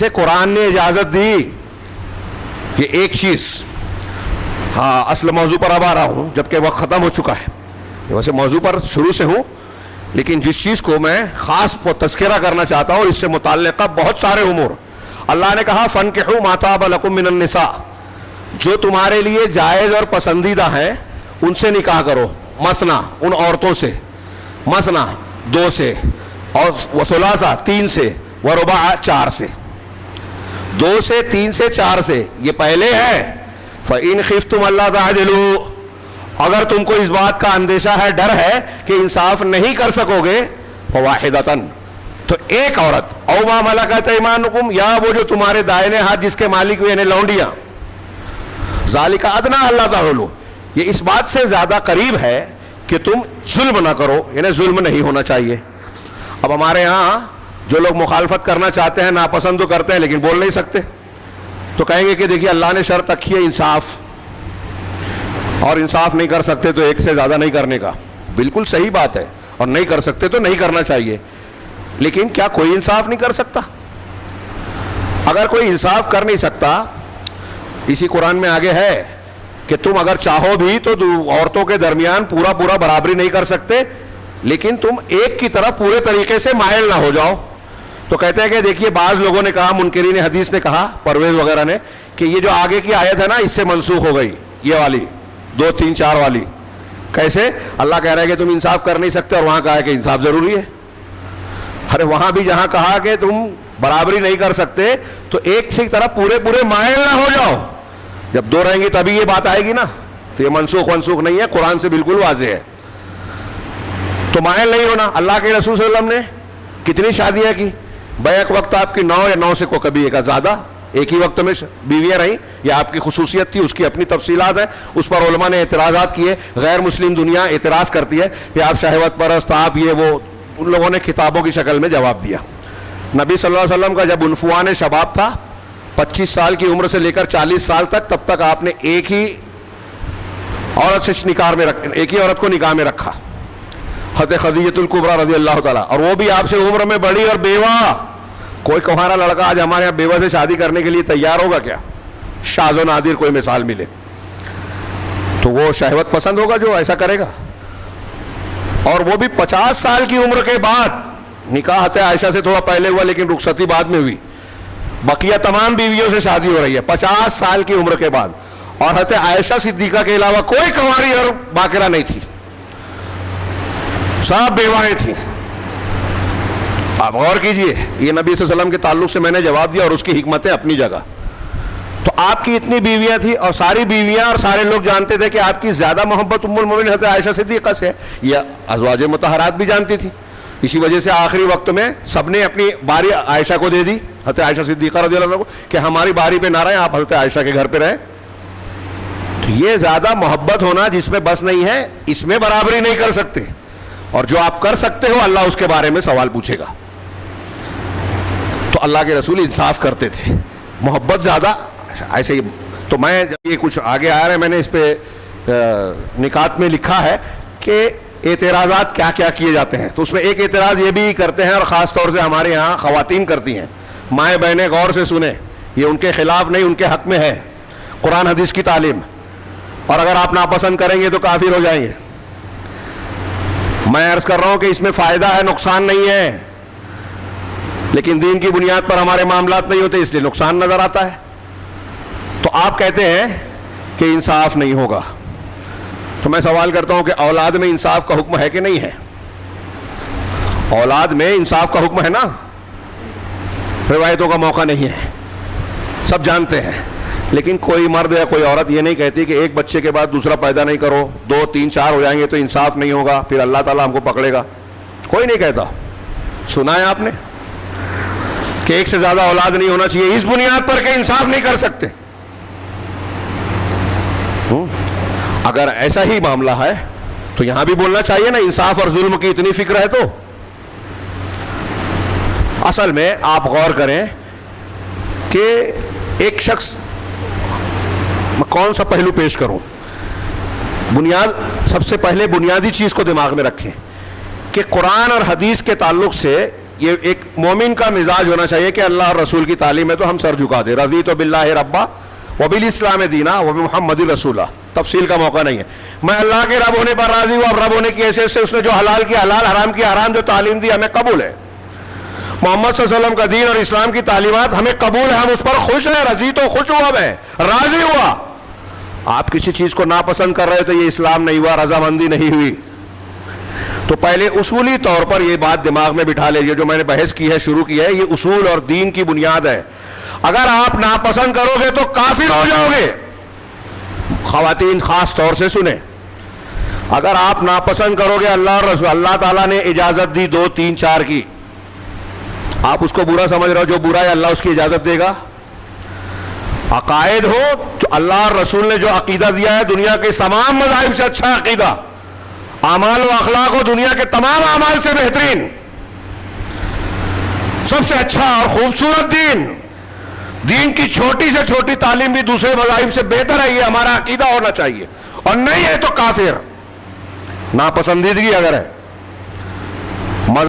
قرآن نے اجازت دی کہ ایک چیز، ہاں اصل موضوع پر اب آ رہا ہوں جبکہ وقت ختم ہو چکا ہے، ویسے موضوع پر شروع سے ہوں، لیکن جس چیز کو میں خاص تذکرہ کرنا چاہتا ہوں اور اس سے متعلقہ بہت سارے امور، اللہ نے کہا فَانْكِحُوا مَا طَابَ لَكُم مِّنَ النِّسَاءِ، جو تمہارے لیے جائز اور پسندیدہ ہیں ان سے نکاح کرو، مثنا ان عورتوں سے، مثنا 2 سے، اور وثلاثہ 3 سے، ورباع 4 سے، 2 سے 3 سے 4 سے، یہ پہلے ہے فَإِنْ خِفْتُمْ أَلَّا تَعْدِلُوا، اگر تم کو اس بات کا اندیشہ ہے، ڈر ہے کہ انصاف نہیں کر سکو گے، فَوَاحِدَةً، تو ایک عورت، أَوْ مَا مَلَكَتْ أَيْمَانُكُمْ، یا وہ جو تمہارے دائنے ہاتھ جس کے مالک ہوئے یعنی لونڈیاں، ذَلِكَ أَدْنَىٰ أَلَّا تَعُولُوا، یہ اس بات سے زیادہ قریب ہے کہ تم ظلم نہ کرو، یعنی ظلم نہیں ہونا چاہیے۔ اب ہمارے ہاں جو لوگ مخالفت کرنا چاہتے ہیں، ناپسند تو کرتے ہیں لیکن بول نہیں سکتے، تو کہیں گے کہ دیکھیے اللہ نے شرط رکھی ہے انصاف، اور انصاف نہیں کر سکتے تو ایک سے زیادہ نہیں کرنے کا۔ بالکل صحیح بات ہے، اور نہیں کر سکتے تو نہیں کرنا چاہیے، لیکن کیا کوئی انصاف نہیں کر سکتا؟ اگر کوئی انصاف کر نہیں سکتا، اسی قرآن میں آگے ہے کہ تم اگر چاہو بھی تو عورتوں کے درمیان پورا برابری نہیں کر سکتے، لیکن تم ایک کی طرف پورے طریقے سے مائل نہ ہو جاؤ۔ تو کہتے ہیں کہ دیکھیے بعض لوگوں نے کہا، منکرین حدیث نے کہا، پرویز وغیرہ نے، کہ یہ جو آگے کی آیت ہے نا اس سے منسوخ ہو گئی، یہ والی 2 3 4 والی۔ کیسے؟ اللہ کہہ رہا ہے کہ تم انصاف کر نہیں سکتے اور وہاں کہا ہے کہ انصاف ضروری ہے۔ ارے وہاں بھی جہاں کہا کہ تم برابری نہیں کر سکتے تو ایک سے طرف پورے مائل نہ ہو جاؤ، جب 2 رہیں گی تبھی یہ بات آئے گی نا، تو یہ منسوخ نہیں ہے، قرآن سے بالکل واضح ہے۔ تو مائل نہیں ہونا۔ اللہ کے رسول صلی اللہ علیہ وسلم نے کتنی شادیاں کی؟ بیک وقت آپ کی 9 یا 9 سے کو کبھی ایک زیادہ، ایک ہی وقت میں بیویاں رہیں، یہ آپ کی خصوصیت تھی، اس کی اپنی تفصیلات ہیں، اس پر علماء نے اعتراضات کیے، غیر مسلم دنیا اعتراض کرتی ہے کہ آپ شہوت پرست، آپ یہ وہ، ان لوگوں نے کتابوں کی شکل میں جواب دیا۔ نبی صلی اللہ علیہ وسلم کا جب عنفوان شباب تھا، 25 سال کی عمر سے لے کر 40 سال تک، تب تک آپ نے ایک ہی عورت سے ایک ہی عورت کو نکاح میں رکھا، حضرت خدیجہ الکبریٰ رضی اللہ تعالیٰ، اور وہ بھی آپ سے عمر میں بڑی اور بیوہ۔ کوئی تمہارا لڑکا آج ہمارے یہاں بیوہ سے شادی کرنے کے لیے تیار ہوگا کیا؟ شاذ و نادر کوئی مثال ملے تو وہ شہوت پسند ہوگا جو ایسا کرے گا، اور وہ بھی 50 سال کی عمر کے بعد۔ نکاح حضرت عائشہ سے تھوڑا پہلے ہوا لیکن رخصتی بعد میں ہوئی، بقیہ تمام بیویوں سے شادی ہو رہی ہے 50 سال کی عمر کے بعد، اور حضرت عائشہ صدیقہ کے علاوہ کوئی کنواری اور باقرہ نہیں تھی، سب بیوائیں تھیں۔ آپ غور کیجئے، یہ نبی صلی اللہ علیہ وسلم کے تعلق سے میں نے جواب دیا اور اس کی حکمتیں اپنی جگہ۔ تو آپ کی اتنی بیویاں تھیں اور ساری بیویاں اور سارے لوگ جانتے تھے کہ آپ کی زیادہ محبت ام المومنین حضرت عائشہ صدیقہ سے ہے، یہ ازواج مطہرات بھی جانتی تھی، اسی وجہ سے آخری وقت میں سب نے اپنی باری عائشہ کو دے دی، حضرت عائشہ صدیقہ رضی اللہ عنہ کو، کہ ہماری باری پہ نہ رہیں، آپ حضرت عائشہ کے گھر پہ رہیں۔ تو یہ زیادہ محبت ہونا جس میں بس نہیں ہے، اس میں برابری نہیں کر سکتے، اور جو آپ کر سکتے ہو اللہ اس کے بارے میں سوال پوچھے گا۔ تو اللہ کے رسول انصاف کرتے تھے، محبت زیادہ ایسے ہی۔ تو میں جب یہ کچھ آگے آ رہا ہے، میں نے اس پہ نکات میں لکھا ہے کہ اعتراضات کیا کیا کیے جاتے ہیں، تو اس میں ایک اعتراض یہ بھی کرتے ہیں، اور خاص طور سے ہمارے ہاں خواتین کرتی ہیں، مائیں بہنیں غور سے سنیں، یہ ان کے خلاف نہیں، ان کے حق میں ہے، قرآن حدیث کی تعلیم، اور اگر آپ ناپسند کریں گے تو کافر ہو جائیں گے۔ میں عرض کر رہا ہوں کہ اس میں فائدہ ہے، نقصان نہیں ہے، لیکن دین کی بنیاد پر ہمارے معاملات نہیں ہوتے اس لیے نقصان نظر آتا ہے۔ تو آپ کہتے ہیں کہ انصاف نہیں ہوگا، تو میں سوال کرتا ہوں کہ اولاد میں انصاف کا حکم ہے کہ نہیں ہے؟ اولاد میں انصاف کا حکم ہے نا، روایتوں کا موقع نہیں ہے، سب جانتے ہیں، لیکن کوئی مرد یا کوئی عورت یہ نہیں کہتی کہ ایک بچے کے بعد دوسرا پیدا نہیں کرو، 2 3 4 ہو جائیں گے تو انصاف نہیں ہوگا، پھر اللہ تعالیٰ ہم کو پکڑے گا، کوئی نہیں کہتا۔ سنا ہے آپ نے کہ ایک سے زیادہ اولاد نہیں ہونا چاہیے اس بنیاد پر کہ انصاف نہیں کر سکتے؟ اگر ایسا ہی معاملہ ہے تو یہاں بھی بولنا چاہیے نا، انصاف اور ظلم کی اتنی فکر ہے تو۔ اصل میں آپ غور کریں کہ ایک شخص، میں کون سا پہلو پیش کروں؟ سب سے پہلے بنیادی چیز کو دماغ میں رکھیں کہ قرآن اور حدیث کے تعلق سے یہ ایک مومن کا مزاج ہونا چاہیے کہ اللہ اور رسول کی تعلیم ہے تو ہم سر جھکا دیں. رضیت باللہ ربا وبالاسلام دینا وبمحمد رسولہ. تفصیل کا موقع نہیں ہے. میں اللہ کے رب ہونے پر راضی ہوں. اب رب ہونے کی حیثیت سے اس نے جو حلال کی حلال، حرام کی حرام جو تعلیم دی ہمیں قبول ہے. محمد صلی اللہ علیہ وسلم کا دین اور اسلام کی تعلیمات ہمیں قبول ہے، ہم اس پر خوش ہیں. رضی تو خوش ہوا، میں راضی ہوا. آپ کسی چیز کو ناپسند کر رہے تو یہ اسلام نہیں ہوا، رضامندی نہیں ہوئی. تو پہلے اصولی طور پر یہ بات دماغ میں بٹھا لیجیے. جو میں نے بحث کی ہے، شروع کی ہے، یہ اصول اور دین کی بنیاد ہے. اگر آپ ناپسند کرو گے تو کافر ہو جاؤ گے. خواتین خاص طور سے سنیں، اگر آپ ناپسند کرو گے اللہ اور رسول، اللہ تعالیٰ نے اجازت دی 2 3 4 کی، آپ اس کو برا سمجھ رہے ہو. جو برا ہے اللہ اس کی اجازت دے گا. عقائد ہو تو اللہ اور رسول نے جو عقیدہ دیا ہے دنیا کے تمام مذاہب سے اچھا عقیدہ، اعمال و اخلاق ہو دنیا کے تمام اعمال سے بہترین، سب سے اچھا اور خوبصورت دین. دین کی چھوٹی سے چھوٹی تعلیم بھی دوسرے مذاہب سے بہتر ہے، یہ ہمارا عقیدہ ہونا چاہیے. اور نہیں ہے تو کافر. ناپسندیدگی اگر ہے